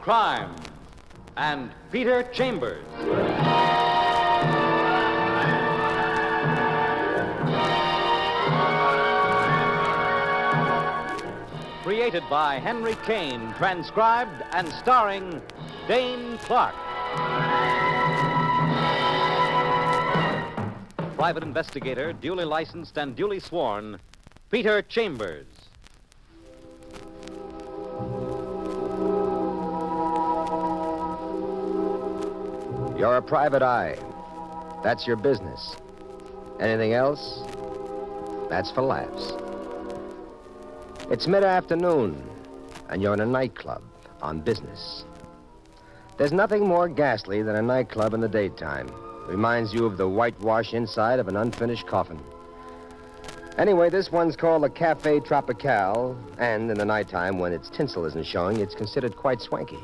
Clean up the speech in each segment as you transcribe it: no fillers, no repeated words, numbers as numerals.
crime and Peter Chambers. Created by Henry Kane, transcribed and starring Dane Clark. Private investigator, duly licensed and duly sworn, Peter Chambers. You're a private eye. That's your business. Anything else? That's for laughs. It's mid-afternoon, and you're in a nightclub on business. There's nothing more ghastly than a nightclub in the daytime. Reminds you of the whitewash inside of an unfinished coffin. Anyway, this one's called the Café Tropical, and in the nighttime, when its tinsel isn't showing, it's considered quite swanky.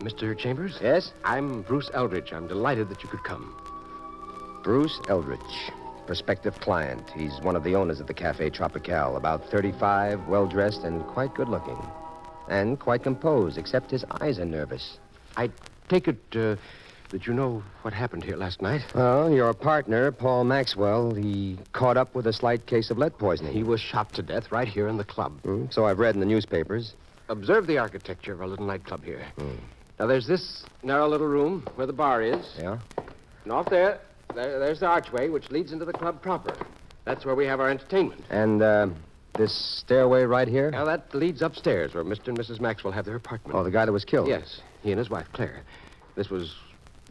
Mr. Chambers? Yes? I'm Bruce Eldridge. I'm delighted that you could come. Bruce Eldridge, prospective client. He's one of the owners of the Café Tropical, about 35, well-dressed, and quite good-looking. And quite composed, except his eyes are nervous. I take it that you know what happened here last night? Well, your partner, Paul Maxwell, he caught up with a slight case of lead poisoning. He was shot to death right here in the club. So I've read in the newspapers. Observe the architecture of our little nightclub here. Now, there's this narrow little room where the bar is. Yeah? And off there's the archway which leads into the club proper. That's where we have our entertainment. And, this stairway right here? Now, that leads upstairs where Mr. and Mrs. Maxwell have their apartment. Oh, the guy that was killed? Yes, he and his wife, Claire. This was,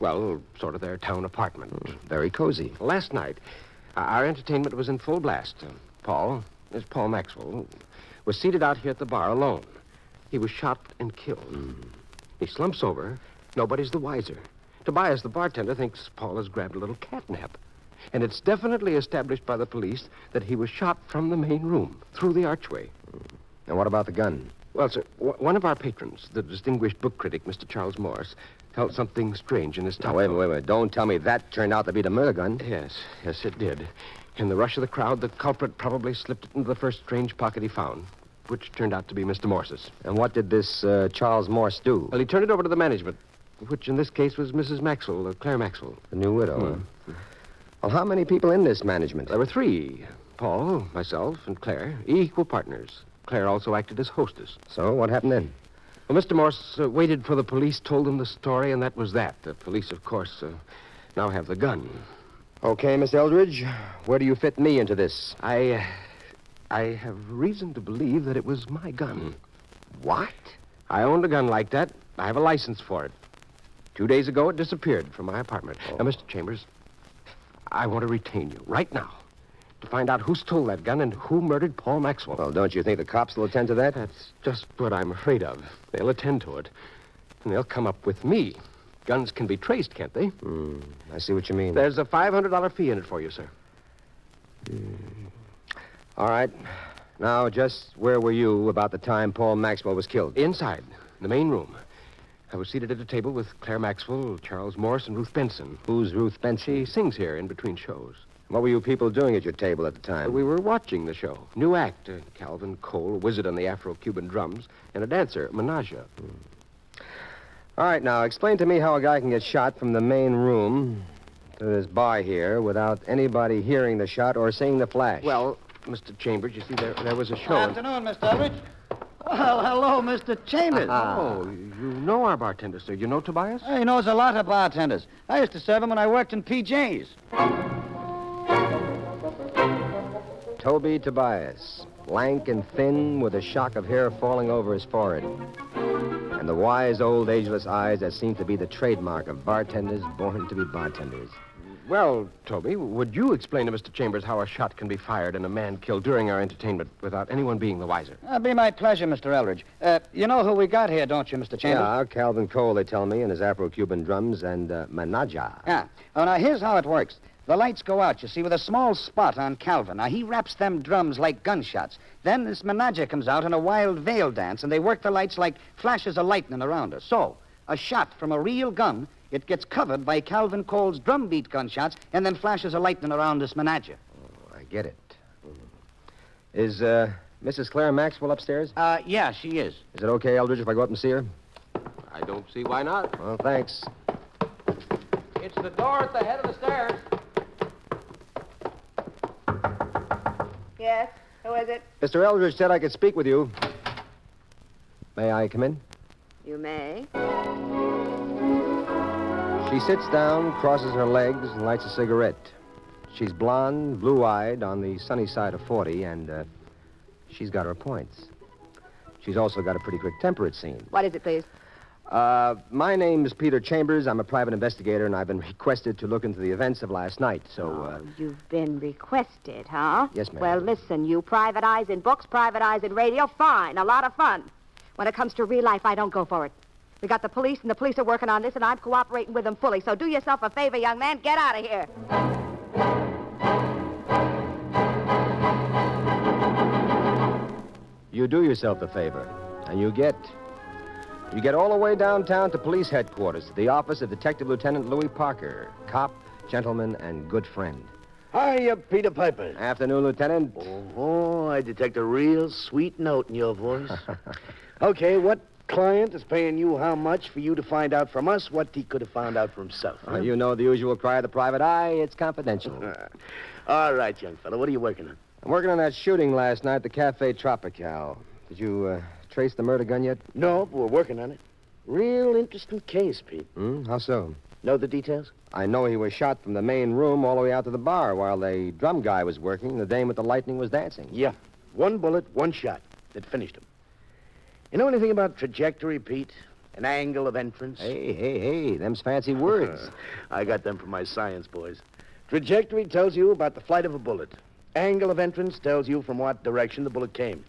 well, sort of their town apartment. Very cozy. Last night, our entertainment was in full blast. Paul Maxwell, was seated out here at the bar alone. He was shot and killed. He slumps over. Nobody's the wiser. Tobias, the bartender, thinks Paul has grabbed a little catnap. And it's definitely established by the police that he was shot from the main room, through the archway. And what about the gun? Well, sir, one of our patrons, the distinguished book critic, Mr. Charles Morse, felt something strange in his top. Now, wait a minute. Don't tell me that turned out to be the murder gun. Yes, it did. In the rush of the crowd, the culprit probably slipped it into the first strange pocket he found, which turned out to be Mr. Morse's. And what did this Charles Morse do? Well, he turned it over to the management, which in this case was Mrs. Maxwell, Claire Maxwell. The new widow, huh? Well, how many people in this management? There were three. Paul, myself, and Claire, equal partners. Claire also acted as hostess. So, what happened then? Well, Mr. Morse waited for the police, told them the story, and that was that. The police, of course, now have the gun. Okay, Miss Eldridge, where do you fit me into this? I have reason to believe that it was my gun. What? I owned a gun like that. I have a license for it. 2 days ago, it disappeared from my apartment. Now, Mr. Chambers, I want to retain you right now to find out who stole that gun and who murdered Paul Maxwell. Well, don't you think the cops will attend to that? That's just what I'm afraid of. They'll attend to it, and they'll come up with me. Guns can be traced, can't they? I see what you mean. There's a $500 fee in it for you, sir. All right. Now, just where were you about the time Paul Maxwell was killed? Inside, the main room. I was seated at a table with Claire Maxwell, Charles Morse, and Ruth Benson. Who's Ruth Benson? She sings here in between shows. What were you people doing at your table at the time? We were watching the show. New act. Calvin Cole, a wizard on the Afro-Cuban drums, and a dancer, Menage. All right, now, explain to me how a guy can get shot from the main room to this bar here without anybody hearing the shot or seeing the flash. Well, Mr. Chambers, you see, there was a show. Good afternoon, Mr. Eldridge. Well, hello, Mr. Chambers. Oh, you know our bartender, sir. You know Tobias? He knows a lot of bartenders. I used to serve him when I worked in PJ's. Toby Tobias, lank and thin with a shock of hair falling over his forehead. And the wise, old, ageless eyes that seem to be the trademark of bartenders born to be bartenders. Well, Toby, would you explain to Mr. Chambers how a shot can be fired and a man killed during our entertainment without anyone being the wiser? It'll be my pleasure, Mr. Eldridge. You know who we got here, don't you, Mr. Chambers? Yeah, Calvin Cole, they tell me, and his Afro-Cuban drums, and Menage. Yeah. Oh, now, here's how it works. The lights go out, you see, with a small spot on Calvin. Now, he wraps them drums like gunshots. Then this Menage comes out in a wild veil dance, and they work the lights like flashes of lightning around us. So, a shot from a real gun, it gets covered by Calvin Cole's drum beat gunshots and then flashes of lightning around this Menage. Oh, I get it. Is Mrs. Claire Maxwell upstairs? Yeah, she is. Is it okay, Eldridge, if I go up and see her? don't see why not. Well, thanks. It's the door at the head of the stairs. Yes? Who is it? Mr. Eldridge said I could speak with you. May I come in? You may. She sits down, crosses her legs, and lights a cigarette. She's blonde, blue-eyed, on the sunny side of 40, and she's got her points. She's also got a pretty quick temper, it seems. What is it, please? My name's Peter Chambers. I'm a private investigator, and I've been requested to look into the events of last night, so, You've been requested, huh? Yes, ma'am. Well, listen, you private eyes in books, private eyes in radio, fine, a lot of fun. When it comes to real life, I don't go for it. We got the police, and the police are working on this, and I'm cooperating with them fully. So do yourself a favor, young man. Get out of here. You do yourself a favor, and you get all the way downtown to police headquarters, the office of Detective Lieutenant Louis Parker, cop, gentleman, and good friend. Hiya, Peter Piper. Afternoon, Lieutenant. Oh, I detect a real sweet note in your voice. Okay, what client is paying you how much for you to find out from us what he could have found out for himself? Huh? You know the usual cry of the private eye. It's confidential. All right, young fella. What are you working on? I'm working on that shooting last night at the Cafe Tropical. Did you trace the murder gun yet? No, but we're working on it. Real interesting case, Pete. How so? Know the details? I know he was shot from the main room all the way out to the bar while the drum guy was working and the dame with the lightning was dancing. Yeah. One bullet, one shot. It finished him. You know anything about trajectory, Pete? An angle of entrance? Hey, them's fancy words. I got them from my science boys. Trajectory tells you about the flight of a bullet. Angle of entrance tells you from what direction the bullet came.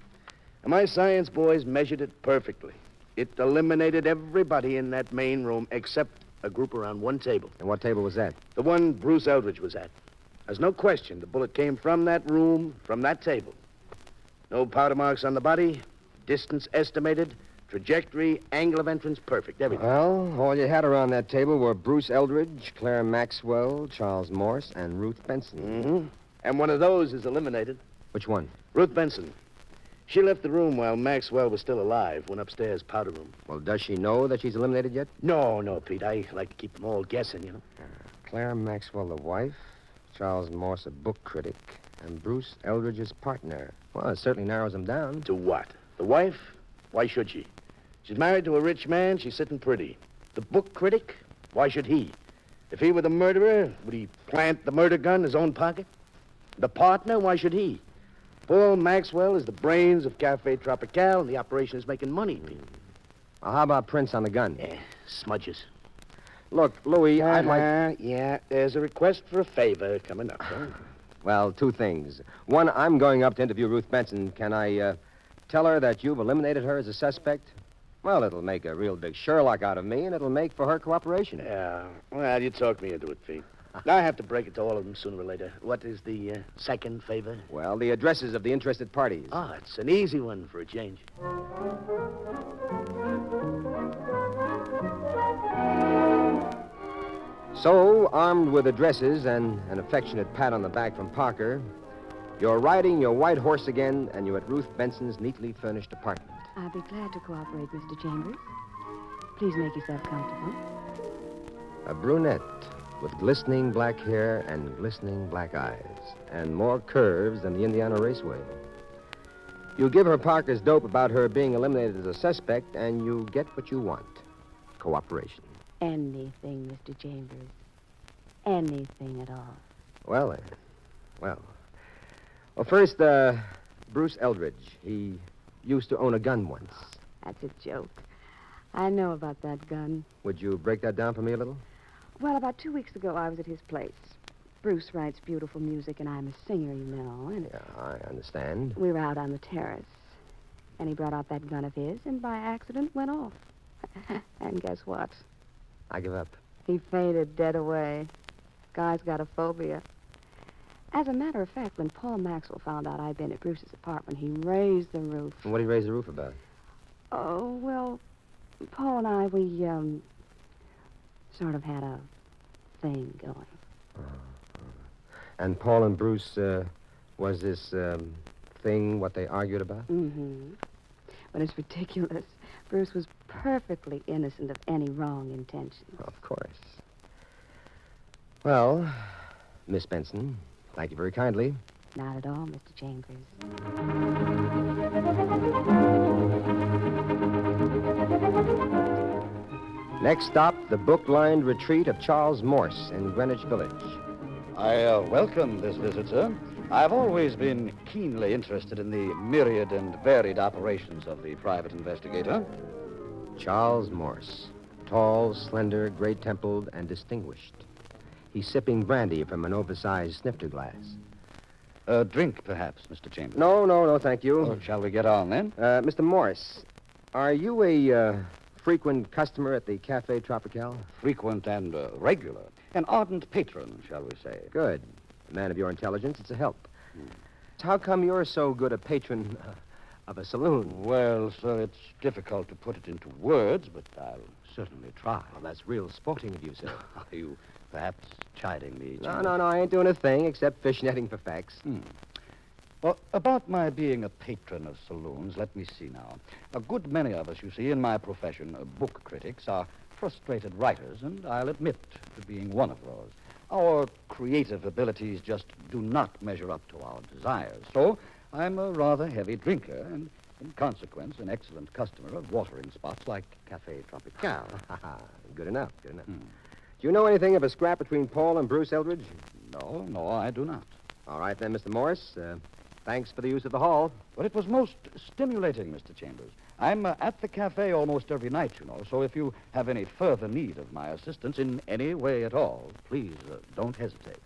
And my science boys measured it perfectly. It eliminated everybody in that main room except a group around one table. And what table was that? The one Bruce Eldridge was at. There's no question the bullet came from that room, from that table. No powder marks on the body, distance estimated, trajectory, angle of entrance, perfect, everything. Well, all you had around that table were Bruce Eldridge, Claire Maxwell, Charles Morse, and Ruth Benson. Mm-hmm. And one of those is eliminated. Which one? Ruth Benson. She left the room while Maxwell was still alive, went upstairs, powder room. Well, does she know that she's eliminated yet? No, Pete. I like to keep them all guessing, you know. Claire Maxwell, the wife, Charles Morse, a book critic, and Bruce Eldridge's partner. Well, it certainly narrows them down. To what? The wife? Why should she? She's married to a rich man. She's sitting pretty. The book critic? Why should he? If he were the murderer, would he plant the murder gun in his own pocket? The partner? Why should he? Paul Maxwell is the brains of Cafe Tropical, and the operation is making money, Pete. Well, how about prints on the gun? Yeah, smudges. Look, Louis, I'd like... Yeah, there's a request for a favor coming up, huh? Well, two things. One, I'm going up to interview Ruth Benson. Can I tell her that you've eliminated her as a suspect? Well, it'll make a real big Sherlock out of me, and it'll make for her cooperation. Yeah, well, you talked me into it, Pete. I have to break it to all of them sooner or later. What is the second favor? Well, the addresses of the interested parties. Oh, it's an easy one for a change. So, armed with addresses and an affectionate pat on the back from Parker, you're riding your white horse again, and you're at Ruth Benson's neatly furnished apartment. I'll be glad to cooperate, Mr. Chambers. Please make yourself comfortable. A brunette with glistening black hair and glistening black eyes, and more curves than the Indiana Raceway. You give her Parker's dope about her being eliminated as a suspect, and you get what you want. Cooperation. Anything, Mr. Chambers. Anything at all. Well, first, Bruce Eldridge. He used to own a gun once. That's a joke. I know about that gun. Would you break that down for me a little? Well, about 2 weeks ago, I was at his place. Bruce writes beautiful music, and I'm a singer, you know. And Yeah, I understand. we were out on the terrace, and he brought out that gun of his, and by accident went off. And guess what? I give up. He fainted dead away. Guy's got a phobia. As a matter of fact, when Paul Maxwell found out I'd been at Bruce's apartment, he raised the roof. And what did he raise the roof about? Oh, well, Paul and I, we, sort of had a thing going. And Paul and Bruce, was this thing what they argued about? Mm-hmm. But it's ridiculous. Bruce was perfectly innocent of any wrong intention. Of course. Well, Miss Benson, thank you very kindly. Not at all, Mr. Chambers. Next stop, the book-lined retreat of Charles Morse in Greenwich Village. I welcome this visit, sir. I've always been keenly interested in the myriad and varied operations of the private investigator. Charles Morse. Tall, slender, gray-templed, and distinguished. He's sipping brandy from an oversized snifter glass. A drink, perhaps, Mr. Chambers? No, thank you. Oh, shall we get on, then? Mr. Morse, are you a frequent customer at the Cafe Tropical? Frequent and regular. An ardent patron, shall we say. Good. A man of your intelligence, it's a help. How come you're so good a patron of a saloon? Well, sir, it's difficult to put it into words, but I'll certainly try. Well, that's real sporting of you, sir. Are you perhaps chiding me? No, I ain't doing a thing except fishnetting for facts. Well, about my being a patron of saloons, let me see now. A good many of us, you see, in my profession, book critics, are frustrated writers, and I'll admit to being one of those. Our creative abilities just do not measure up to our desires. So I'm a rather heavy drinker, and in consequence, an excellent customer of watering spots like Cafe Tropical. Good enough. Do you know anything of a scrap between Paul and Bruce Eldridge? No, I do not. All right, then, Mr. Morse. Thanks for the use of the hall. But it was most stimulating, Mr. Chambers. I'm at the cafe almost every night, you know, so if you have any further need of my assistance in any way at all, please don't hesitate.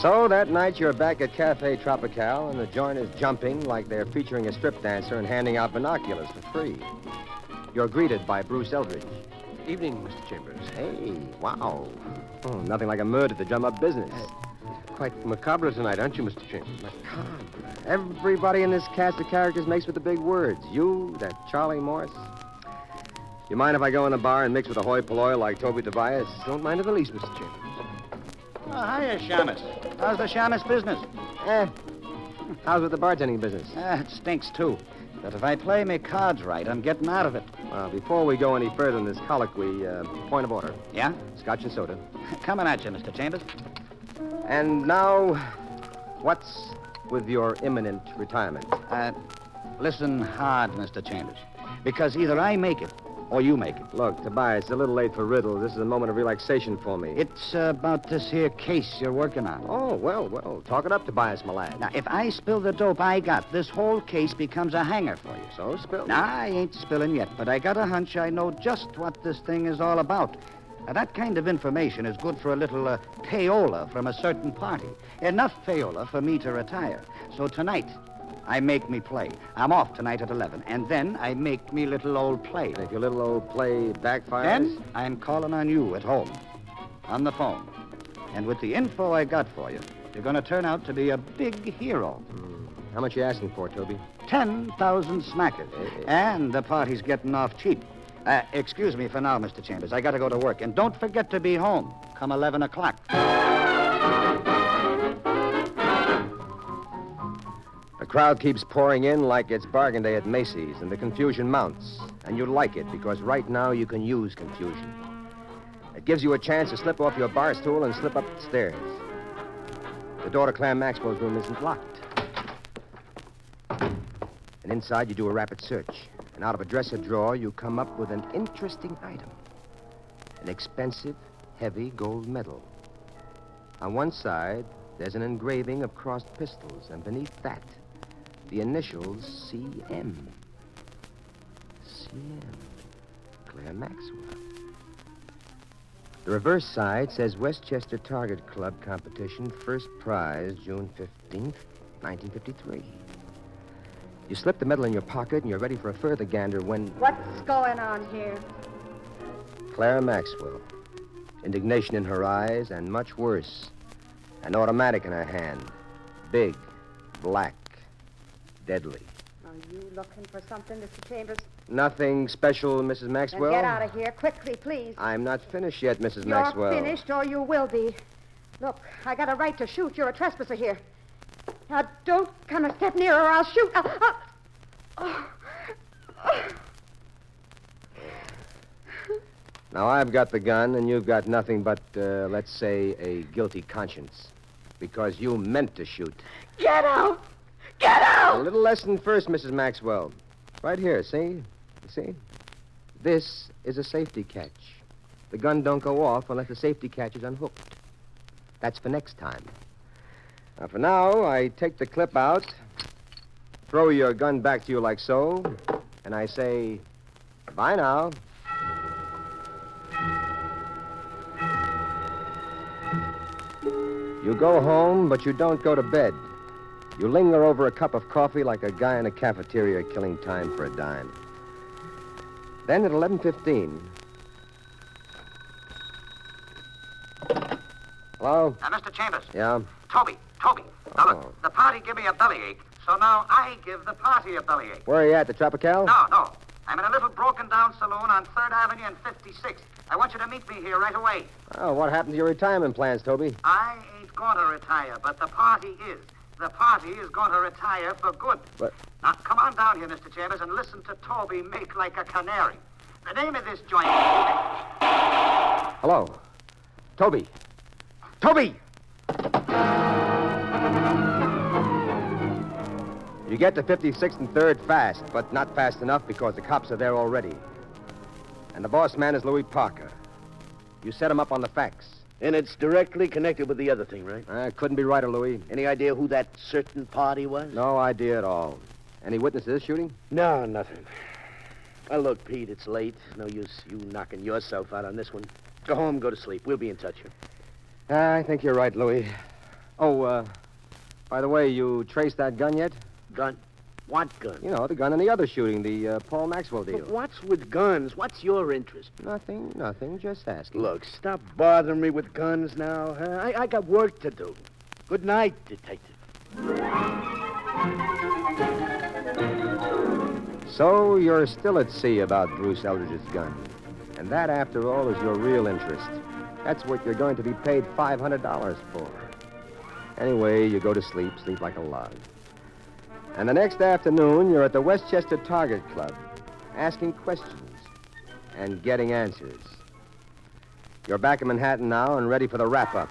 So that night you're back at Cafe Tropical, and the joint is jumping like they're featuring a strip dancer and handing out binoculars for free. You're greeted by Bruce Eldridge. Evening, Mr. Chambers. Hey, wow. Oh, nothing like a murder to drum up business. Quite macabre tonight, aren't you, Mr. Chambers? Macabre. Everybody in this cast of characters makes with the big words. You, that Charlie Morse. You mind if I go in the bar and mix with a hoi polloi like Toby Tobias? Don't mind in the least, Mr. Chambers. Hiya, Shamus. How's the Shamus business? How's with the bartending business? It stinks, too. But if I play me cards right, I'm getting out of it. Well, before we go any further in this colloquy, point of order. Yeah? Scotch and soda. Coming at you, Mr. Chambers. And now, what's with your imminent retirement? Listen hard, Mr. Chambers. Because either I make it or you make it. Look, Tobias, it's a little late for riddles. This is a moment of relaxation for me. It's about this here case you're working on. Oh, well, talk it up, Tobias, my lad. Now, if I spill the dope I got, this whole case becomes a hanger for you. So, spill. Now, I ain't spilling yet, but I got a hunch I know just what this thing is all about. Now, that kind of information is good for a little payola from a certain party. Enough payola for me to retire. So tonight, I make me play. I'm off tonight at 11, and then I make me little old play. And if your little old play backfires? Then I'm calling on you at home, on the phone. And with the info I got for you, you're going to turn out to be a big hero. How much you asking for, Toby? 10,000 smackers. And the party's getting off cheap. Excuse me for now, Mr. Chambers. I got to go to work. And don't forget to be home come 11 o'clock. The crowd keeps pouring in like it's bargain day at Macy's, and the confusion mounts. And you like it, because right now you can use confusion. It gives you a chance to slip off your bar stool and slip up the stairs. The door to Claire Maxwell's room isn't locked. And inside you do a rapid search. And out of a dresser drawer, you come up with an interesting item. An expensive, heavy gold medal. On one side, there's an engraving of crossed pistols, and beneath that, the initials CM. CM. Claire Maxwell. The reverse side says Westchester Target Club competition, first prize, June 15th, 1953. You slip the medal in your pocket, and you're ready for a further gander when... What's going on here? Clara Maxwell. Indignation in her eyes, and much worse, an automatic in her hand. Big, black, deadly. Are you looking for something, Mr. Chambers? Nothing special, Mrs. Then Maxwell? get out of here quickly, please. I'm not finished yet, Mrs. You're Maxwell. finished, or you will be. Look, I got a right to shoot. You're a trespasser here. Now, don't come a step nearer, or I'll shoot. Now, I've got the gun, and you've got nothing but, let's say, a guilty conscience. Because you meant to shoot. Get out! Get out! A little lesson first, Mrs. Maxwell. Right here, see? You see? This is a safety catch. The gun don't go off unless the safety catch is unhooked. That's for next time. Now, for now, I take the clip out, throw your gun back to you like so, and I say, bye now. You go home, but you don't go to bed. You linger over a cup of coffee like a guy in a cafeteria killing time for a dime. Then at 11:15... Hello? Mr. Chambers. Yeah? Toby. Now, Oh. look, the party give me a bellyache, so now I give the party a bellyache. Where are you at, the Tropical? No. I'm in a little broken-down saloon on 3rd Avenue and 56th. I want you to meet me here right away. Oh, what happened to your retirement plans, Toby? I ain't going to retire, but the party is. The party is going to retire for good. But- Now, come on down here, Mr. Chambers, and listen to Toby make like a canary. The name of this joint... Hello? Toby! Toby! You get to 56th and 3rd fast, but not fast enough because the cops are there already. And the boss man is Louis Parker. You set him up on the facts. And it's directly connected with the other thing, right? Couldn't be righter, Louis. Any idea who that certain party was? No idea at all. Any witness to this shooting? No, nothing. Well, look, Pete, it's late. No use you knocking yourself out on this one. Go home, go to sleep. We'll be in touch. I think you're right, Louis. Oh, by the way, you traced that gun yet? Gun? What gun? You know, the gun in the other shooting, the Paul Maxwell deal. Look, what's with guns? What's your interest? Nothing, just asking. Look, stop bothering me with guns now, huh? I got work to do. Good night, detective. So you're still at sea about Bruce Eldridge's gun. And that, after all, is your real interest. That's what you're going to be paid $500 for. Anyway, you go to sleep like a log. And the next afternoon, you're at the Westchester Target Club, asking questions and getting answers. You're back in Manhattan now and ready for the wrap-up.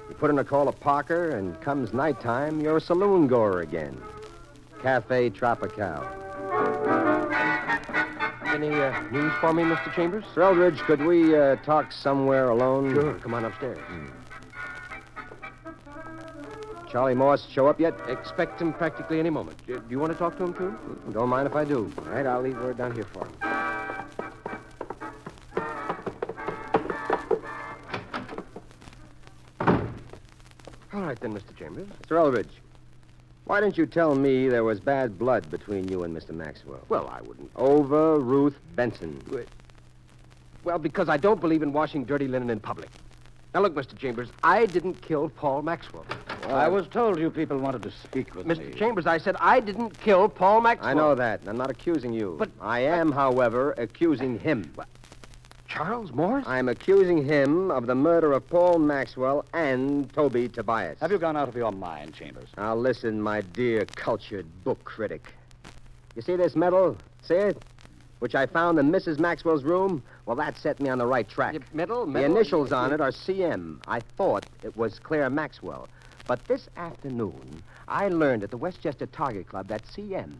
You put in a call to Parker, and comes nighttime, you're a saloon goer again. Cafe Tropical. Any news for me, Mr. Chambers? Sir Eldridge, could we talk somewhere alone? Sure. Come on upstairs. Charlie Morse show up yet? Expect him practically any moment. Do you want to talk to him, too? Don't mind if I do. All right, I'll leave word down here for him. All right, then, Mr. Chambers. Sir Eldridge, why didn't you tell me there was bad blood between you and Mr. Maxwell? Well, I wouldn't. Over Ruth Benson. Well, because I don't believe in washing dirty linen in public. Now, look, Mr. Chambers, I didn't kill Paul Maxwell. I was told you people wanted to speak with me. Mr. Chambers, I said I didn't kill Paul Maxwell. I know that, and I'm not accusing you. But- I am, however, accusing him. Charles Morse? I'm accusing him of the murder of Paul Maxwell and Toby Tobias. Have you gone out of your mind, Chambers? Now, listen, my dear cultured book critic. You see this medal? See it? Which I found in Mrs. Maxwell's room? Well, that set me on the right track. Medal? The initials on it are CM. I thought it was Claire Maxwell. But this afternoon, I learned at the Westchester Target Club that CM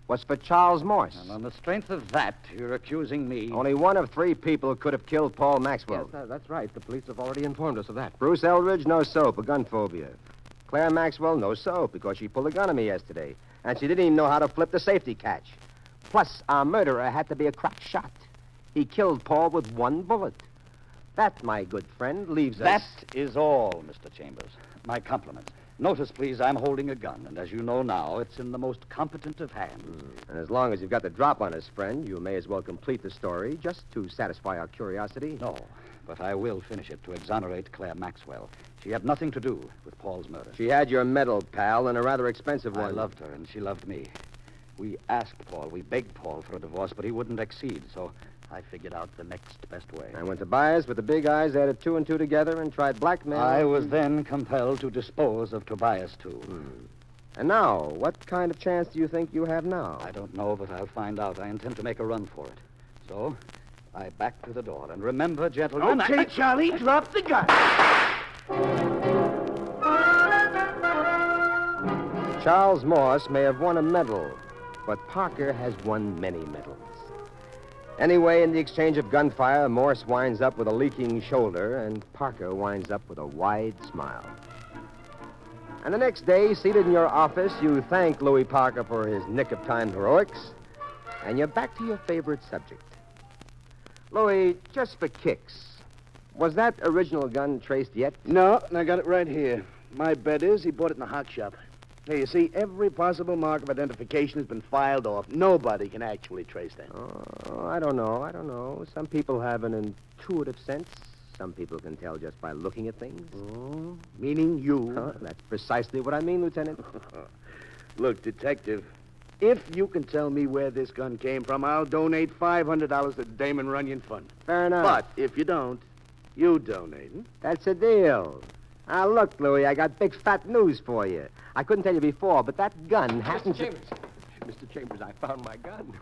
was for Charles Morse. And on the strength of that, you're accusing me. Only one of 3 people could have killed Paul Maxwell. Yes, that's right. The police have already informed us of that. Bruce Eldridge, no soap, a gun phobia. Claire Maxwell, no soap, because she pulled a gun on me yesterday. And she didn't even know how to flip the safety catch. Plus, our murderer had to be a crack shot. He killed Paul with 1 bullet. That, my good friend, leaves us... That is all, Mr. Chambers. My compliments. Notice, please, I'm holding a gun, and as you know now, it's in the most competent of hands. And as long as you've got the drop on us, friend, you may as well complete the story just to satisfy our curiosity. No, but I will finish it to exonerate Claire Maxwell. She had nothing to do with Paul's murder. She had your medal, pal, and a rather expensive one. I loved her, and she loved me. We asked Paul, we begged Paul for a divorce, but he wouldn't accede, so I figured out the next best way. And when Tobias with the big eyes added two and two together and tried blackmail... I was then compelled to dispose of Tobias, too. And now, what kind of chance do you think you have now? I don't know, but I'll find out. I intend to make a run for it. So, I back to the door. And remember, gentlemen... Okay, Charlie, drop the gun. Charles Morse may have won a medal, but Parker has won many medals. Anyway, in the exchange of gunfire, Morse winds up with a leaking shoulder, and Parker winds up with a wide smile. And the next day, seated in your office, you thank Louis Parker for his nick-of-time heroics, and you're back to your favorite subject. Louis, just for kicks, was that original gun traced yet? No, and I got it right here. My bet is he bought it in the hock shop. Hey, you see, every possible mark of identification has been filed off. Nobody can actually trace that. Oh, I don't know. Some people have an intuitive sense. Some people can tell just by looking at things. Oh, meaning you. That's precisely what I mean, Lieutenant. Look, Detective, if you can tell me where this gun came from, I'll donate $500 to the Damon Runyon Fund. Fair enough. But if you don't, you donate. That's a deal. Now, look, Louis, I got big fat news for you. I couldn't tell you before, but that gun hasn't... Mr. Chambers, I found my gun.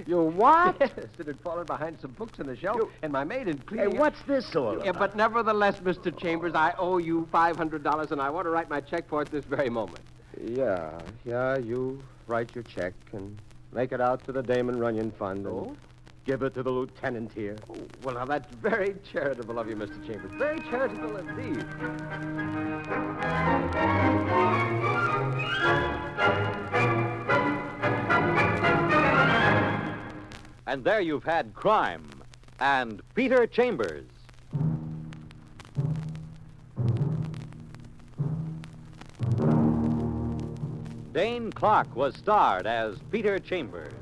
You what? Yes, it had fallen behind some books on the shelf, and my maid had cleaned Hey, what's this all about? Yeah, but nevertheless, Mr. Chambers, I owe you $500, and I want to write my check for it this very moment. Yeah, you write your check and make it out to the Damon Runyon Fund and give it to the lieutenant here. Oh, well, now, that's very charitable of you, Mr. Chambers. Very charitable indeed. And there you've had Crime and Peter Chambers. Dane Clark was starred as Peter Chambers.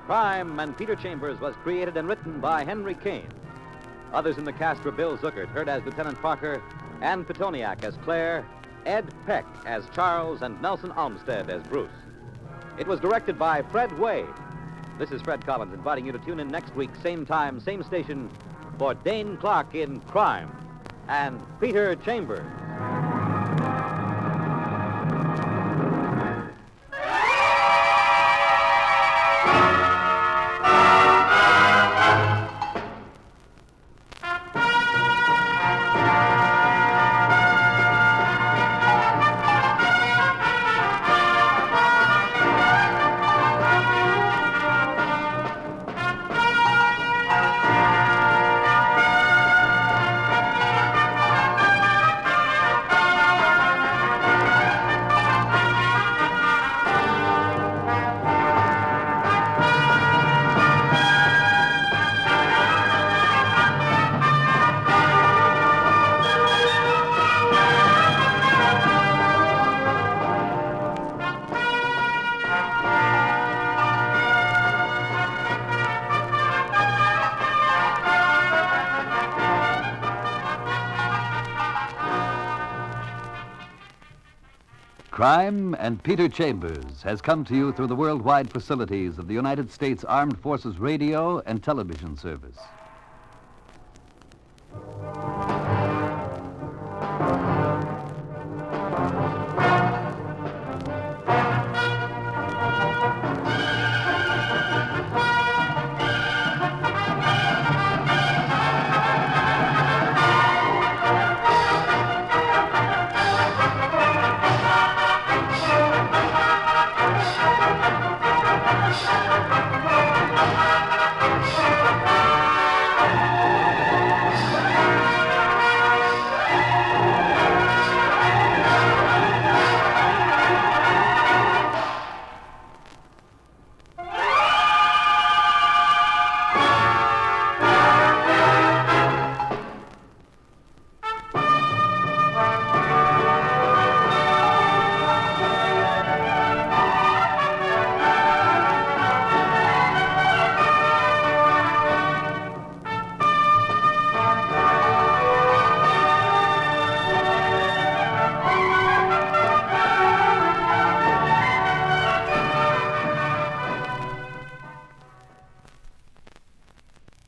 Crime and Peter Chambers was created and written by Henry Kane. Others in the cast were Bill Zuckert, heard as Lieutenant Parker, Ann Petoniak as Claire, Ed Peck as Charles, and Nelson Olmsted as Bruce. It was directed by Fred Wade. This is Fred Collins inviting you to tune in next week, same time, same station, for Dane Clark in Crime and Peter Chambers. Crime and Peter Chambers has come to you through the worldwide facilities of the United States Armed Forces Radio and Television Service.